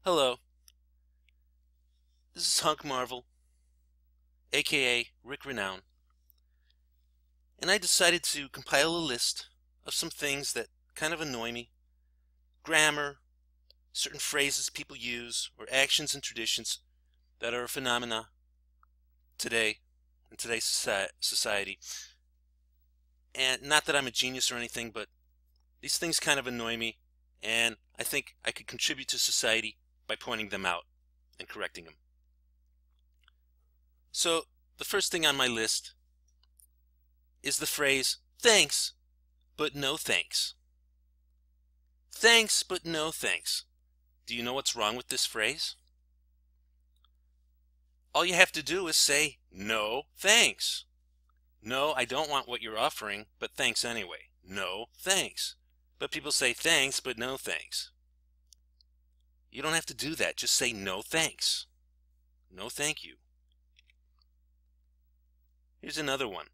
Hello, this is Hunk Marvel, aka Rick Renown, and I decided to compile a list of some things that kind of annoy me. Grammar, certain phrases people use, or actions and traditions that are a phenomena today, in today's society. And not that I'm a genius or anything, but these things kind of annoy me, and I think I could contribute to society by pointing them out and correcting them. So, the first thing on my list is the phrase, thanks, but no thanks. Thanks, but no thanks. Do you know what's wrong with this phrase? All you have to do is say, no thanks. No, I don't want what you're offering, but thanks anyway. No thanks. But people say thanks, but no thanks. You don't have to do that. Just say no thanks. No thank you. Here's another one.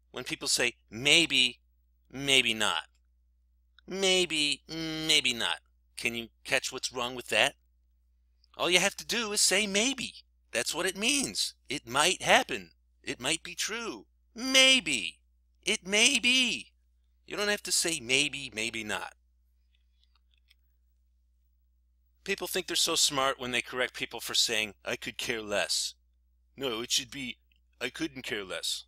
When people say maybe, maybe not. Maybe, maybe not. Can you catch what's wrong with that? All you have to do is say maybe. That's what it means. It might happen. It might be true. Maybe. It may be. You don't have to say maybe, maybe not. People think they're so smart when they correct people for saying, I could care less. No, it should be, I couldn't care less.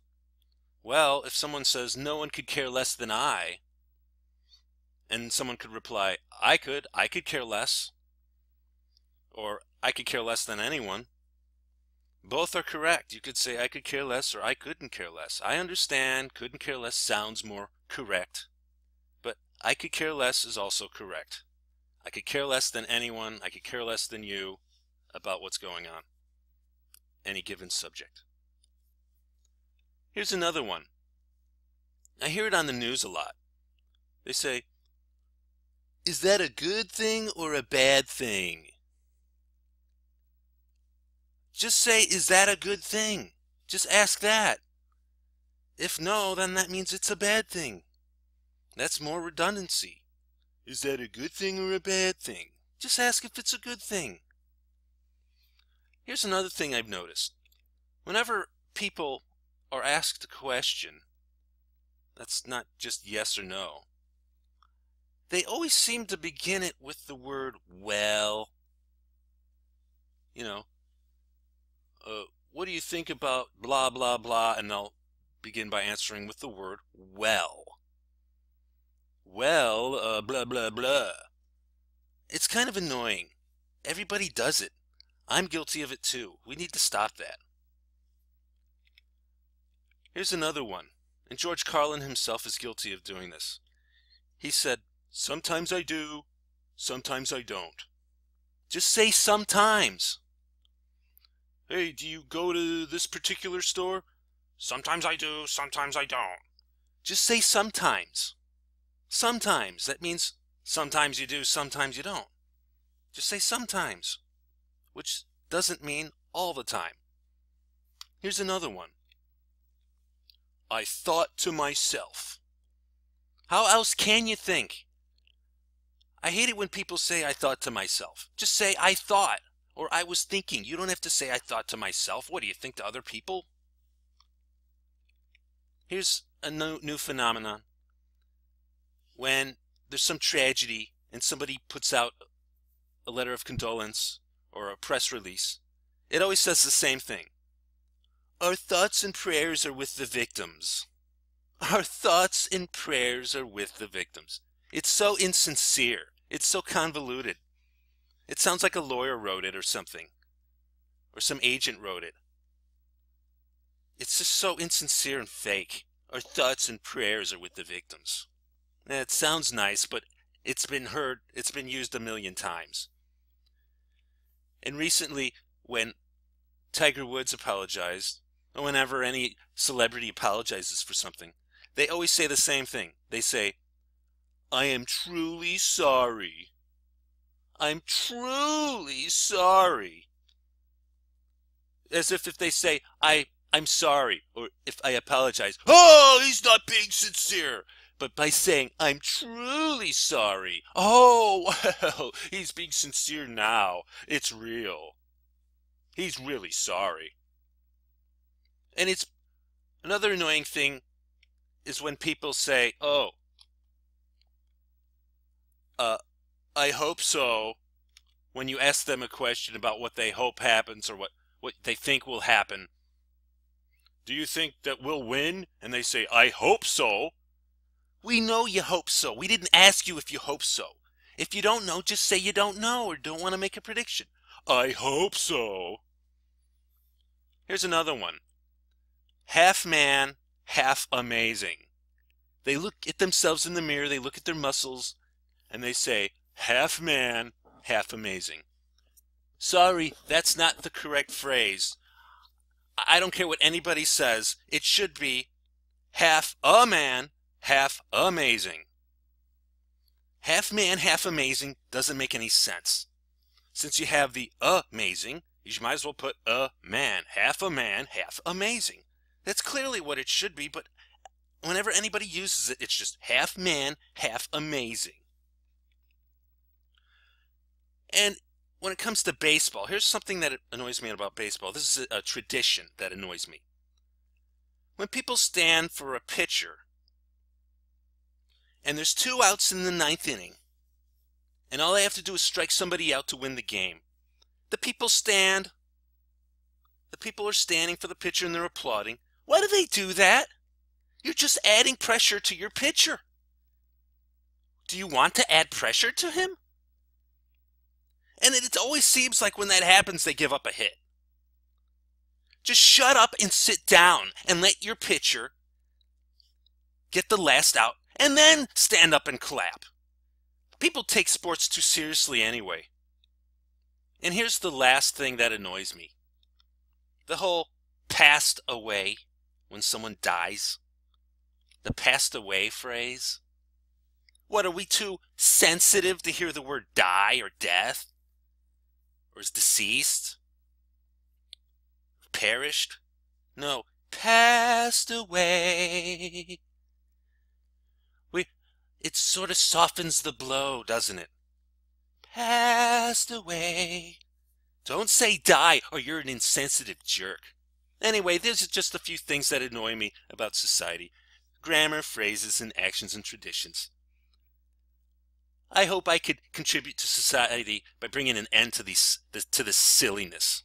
Well, if someone says, no one could care less than I, and someone could reply, I could care less, or I could care less than anyone. Both are correct. You could say I could care less or I couldn't care less. I understand couldn't care less sounds more correct, but I could care less is also correct. I could care less than anyone, I could care less than you about what's going on, any given subject. Here's another one. I hear it on the news a lot. They say, is that a good thing or a bad thing? Just say, is that a good thing? Just ask that. If no, then that means it's a bad thing. That's more redundancy. Is that a good thing or a bad thing? Just ask if it's a good thing. Here's another thing I've noticed. Whenever people are asked a question, that's not just yes or no, they always seem to begin it with the word well. You know, what do you think about blah, blah, blah? And they'll begin by answering with the word well. Well, blah, blah, blah. It's kind of annoying. Everybody does it. I'm guilty of it too. We need to stop that. Here's another one, and George Carlin himself is guilty of doing this. He said, sometimes I do, sometimes I don't. Just say sometimes. Hey, do you go to this particular store? Sometimes I do, sometimes I don't. Just say sometimes. Sometimes. That means sometimes you do, sometimes you don't. Just say sometimes, which doesn't mean all the time. Here's another one. I thought to myself. How else can you think? I hate it when people say I thought to myself. Just say I thought. Or I was thinking. You don't have to say I thought to myself. What do you think to other people? Here's a new phenomenon. When there's some tragedy and somebody puts out a letter of condolence or a press release, it always says the same thing. Our thoughts and prayers are with the victims. Our thoughts and prayers are with the victims. It's so insincere. It's so convoluted. It sounds like a lawyer wrote it or something. Or some agent wrote it. It's just so insincere and fake. Our thoughts and prayers are with the victims. It sounds nice, but it's been heard, it's been used a million times. And recently, when Tiger Woods apologized, or whenever any celebrity apologizes for something, they always say the same thing. They say, I am truly sorry. I'm truly sorry. As if they say, I'm sorry, or if I apologize, oh, he's not being sincere. but by saying, I'm truly sorry. Oh, well, he's being sincere now. It's real. He's really sorry. And it's another annoying thing is when people say, oh, I hope so, when you ask them a question about what they hope happens or what they think will happen. Do you think that we'll win? And they say, I hope so. We know you hope so. We didn't ask you if you hope so. If you don't know, just say you don't know or don't want to make a prediction. I hope so. Here's another one. Half man, half amazing. They look at themselves in the mirror, they look at their muscles, and they say, half man, half amazing. Sorry, that's not the correct phrase. I don't care what anybody says. It should be half a man, half amazing. Half man, half amazing doesn't make any sense. Since you have the amazing, you might as well put a man, half amazing. That's clearly what it should be, but whenever anybody uses it, it's just half man, half amazing. And when it comes to baseball, here's something that annoys me about baseball. This is a tradition that annoys me. When people stand for a pitcher, and there's 2 outs in the 9th inning, and all they have to do is strike somebody out to win the game. The people stand. The people are standing for the pitcher and they're applauding. Why do they do that? You're just adding pressure to your pitcher. Do you want to add pressure to him? And it always seems like when that happens, they give up a hit. Just shut up and sit down and let your pitcher get the last out and then stand up and clap. People take sports too seriously anyway. And here's the last thing that annoys me. The whole passed away when someone dies. The passed away phrase. What, are we too sensitive to hear the word die or death? Or is deceased? Perished? No, passed away. It sort of softens the blow, doesn't it? Passed away. Don't say die or you're an insensitive jerk. Anyway, there's just a few things that annoy me about society. Grammar, phrases, and actions and traditions. I hope I could contribute to society by bringing an end to this silliness.